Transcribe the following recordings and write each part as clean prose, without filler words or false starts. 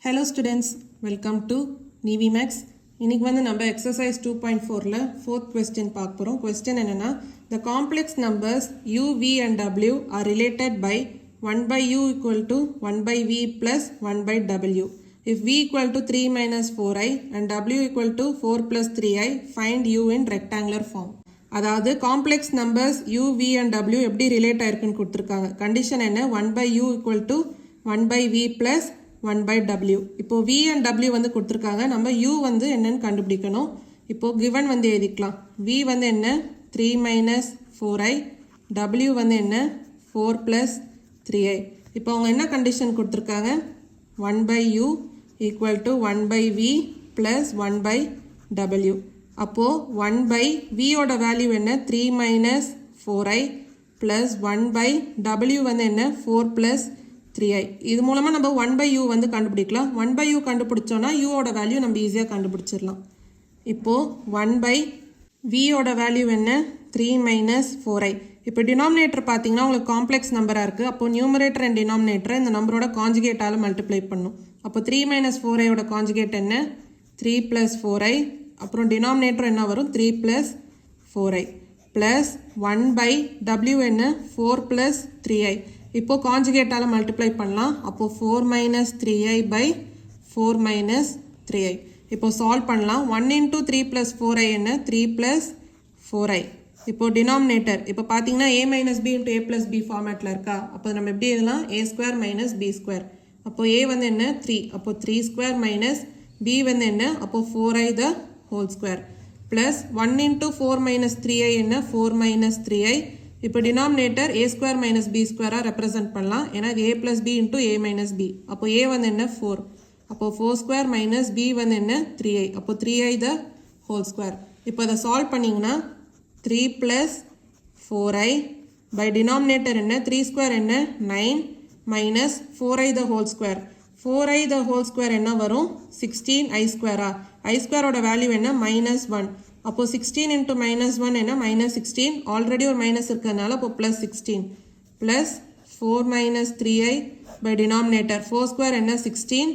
Hello students, welcome to NiveMaths. இன்னைக்கு வந்து நம்ம exercise 2.4ல fourth question பார்க்க போறோம். Question என்னன்னா, the complex numbers u, v and w are related by 1 by u equal to 1 by v plus 1 by w. If v equal to 3 minus 4i and w equal to 4 plus 3i, find u in rectangular form. அதாவது complex numbers u, v and w எப்படி relate ஆயிருக்குன்னு கொடுத்துருக்காங்க. Condition என்ன? 1 by u equal to 1 by v plus 1 by w. இப்போ v and w வந்து கொடுத்துருக்காங்க. நம்ம u வந்து என்னன்னு கண்டுபிடிக்கணும். இப்போ given வந்து எழுதிக்கலாம். v வந்து என்ன? 3 minus 4i. w வந்து என்ன? 4 plus 3i. இப்போ அவங்க என்ன கண்டிஷன் கொடுத்துருக்காங்க? 1 by u equal to 1 by v plus 1 by w. அப்போ 1 by v ஓட வேல்யூ என்ன? 3 minus 4i plus 1 by w வந்து என்ன? 4 plus 3i. இது மூலமா நம்ம 1 by u வந்து கண்டுபிடிக்கலாம். 1 by u கண்டுபிடிச்சோம்னா u ஓட வேல்யூ நம்ம ஈஸியா கண்டுபிடிச்சிடலாம். இப்போ 1 by v ஓட வேல்யூ என்ன? 3 minus 4i. இப்போ டினாமினேட்டர் பார்த்தீங்கன்னா உங்களுக்கு காம்ப்ளெக்ஸ் நம்பரா இருக்கு. அப்போ நியூமரேட்டர் அண்ட் டினாமினேட்டர் இந்த நம்பரோட கான்ஜுகேட்டால மல்டிப்ளை பண்ணும். அப்போ 3 minus 4i ஓட கான்ஜுகேட் என்ன? 3 plus 4i. அப்புறம் டினாமினேட்டர் என்ன வரும்? 3 plus 4i plus 1 by w என்ன? 4 plus 3i. இப்போ கான்ஜுகேட்டால மல்டிப்ளை பண்ணலாம். அப்போ 4 minus 3i by 4 minus 3i. இப்போ சால்வ் பண்ணலாம். 1 into 3 plus 4i என்ன? 3 plus 4i. இப்போ டினாமினேட்டர் இப்போ பார்த்தீங்கன்னா a minus b into a plus b ஃபார்மேட்டில் இருக்கா? அப்போ நம்ம எப்படி எழுதலாம்? a square minus b square. அப்போ a வந்து என்ன? 3. அப்போ 3 square minus b வந்து என்ன? அப்போ 4i the whole square plus 1 into 4 minus 3i என்ன? 4 minus 3i. இப்போ denominator a square minus b square represent பண்ணலாம். ஏன்னா இது a plus b into a minus b. அப்போ a வந்து என்ன? 4. அப்போ 4 square minus b வந்து என்ன? 3i. அப்போ 3i the whole square. இப்போ அதை சால்வ் பண்ணிங்கன்னா 3 plus 4i by denominator என்ன? 3 square என்ன? 9 minus 4i the whole square. 4i the whole square என்ன வரும்? 16i square. I square ஓட வேல்யூ என்ன? minus 1. அப்போ 16 into minus 1 என்ன? minus 16. ஆல்ரெடி ஒரு மைனஸ் இருக்கிறதுனால அப்போ plus 16 plus 4 minus 3i by denominator. 4 square என்ன? 16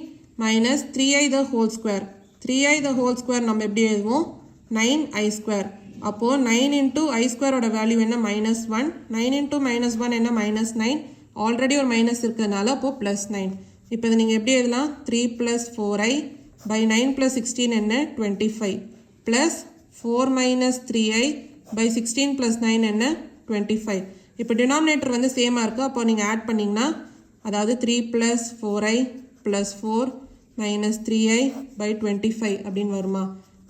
minus 3i the whole square. 3i the whole square நம்ம எப்படி எழுதுவோம்? 9i square. அப்போ 9 into i square ஓட வேல்யூ என்ன? minus 1. 9 into minus 1 என்ன? minus 9. ஆல்ரெடி ஒரு மைனஸ் இருக்கிறதுனால அப்போ plus 9. இப்போ இதை நீங்கள் எப்படி எழுதலாம்? 3 plus 4i by 9 plus 16 என்ன? 25 plus 4 minus 3i by 16 plus 9 என்ன? 25. இப்போ டினாமினேட்டர் வந்து சேமாக இருக்குது. அப்போ நீங்கள் ஆட் பண்ணிங்கன்னா அதாவது 3 plus 4i plus 4 minus 3i by 25 அப்படின்னு வருமா?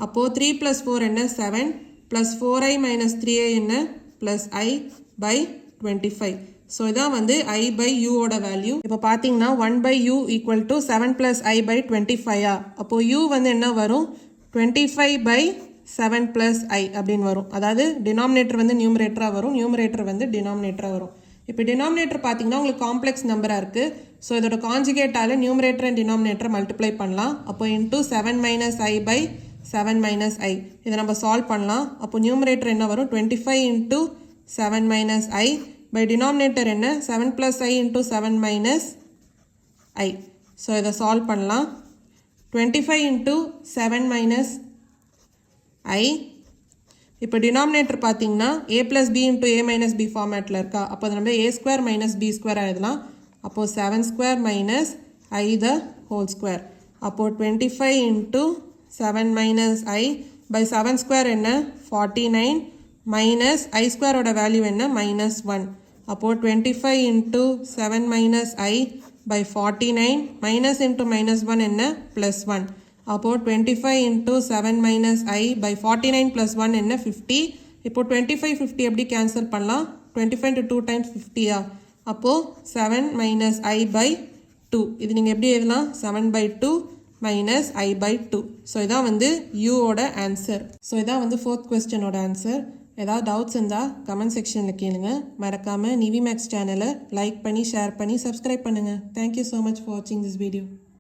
அப்போது 3 plus 4 என்ன? 7 plus 4i minus 3i என்ன? plus i by 25. ஸோ இதான் வந்து i by u ஓட வேல்யூ. இப்போ பார்த்தீங்கன்னா 1 by u equal to 7 plus i by 25. அப்போது u வந்து என்ன வரும்? 25 by 7 plus i அப்படின்னு வரும். அதாவது டினாமினேட்டர் வந்து நியூமரேட்டராக வரும், நியூமரேட்டர் வந்து டினாமினேட்டராக வரும். இப்போ டினாமினேட்டர் பார்த்தீங்கன்னா உங்களுக்கு காம்ப்ளெக்ஸ் நம்பராக இருக்குது. ஸோ இதோட கான்ஜுகேட்டால நியூமரேட்டர் அண்ட் டினாமினேட்டரை மல்டிப்ளை பண்ணலாம். அப்போ into 7 minus i by 7 minus i. இதை நம்ம சால்வ் பண்ணலாம். அப்போ நியூமரேட்டர் என்ன வரும்? 25 into 7 minus i by denominator என்ன? 7 plus i into 7 minus i. So இதை சால்வ் பண்ணலாம். 25 into 7 minus i. இப்போ டினாமினேட்டர் பார்த்தீங்கன்னா a plus b into a minus b ஃபார்மேட்டில் இருக்கா? அப்போ நம்ம a square minus b square எழுதலாம். அப்போது 7 square minus i the whole square. அப்போது 25 into 7 minus i by 7 square என்ன? 49 minus i square ஓட வேல்யூ என்ன? minus 1. அப்போது 25 into 7 minus i by 49 minus into minus 1 என்ன? plus 1. அப்போது 25 into 7 minus i by 49 plus 1 என்ன? 50. இப்போ 25 50 எப்படி கேன்சல் பண்ணலாம்? 25 into 2 times 50. அப்போது 7 minus i by 2. இது நீங்கள் எப்படி எழுதலாம்? 7 by 2 minus i by 2. So இதான் வந்து u ஓட ஆன்சர். ஸோ இதான் வந்து ஃபோர்த் கொஸ்டினோட ஆன்சர். ஏதாவது டவுட்ஸ் இருந்தால் கமெண்ட் செக்ஷனில் கேளுங்க. மறக்காமல் NiveMaths சேனலை லைக் பண்ணி ஷேர் பண்ணி சப்ஸ்கிரைப் பண்ணுங்கள். தேங்க்யூ ஸோ மச் ஃபார் வாட்சிங் திஸ் வீடியோ.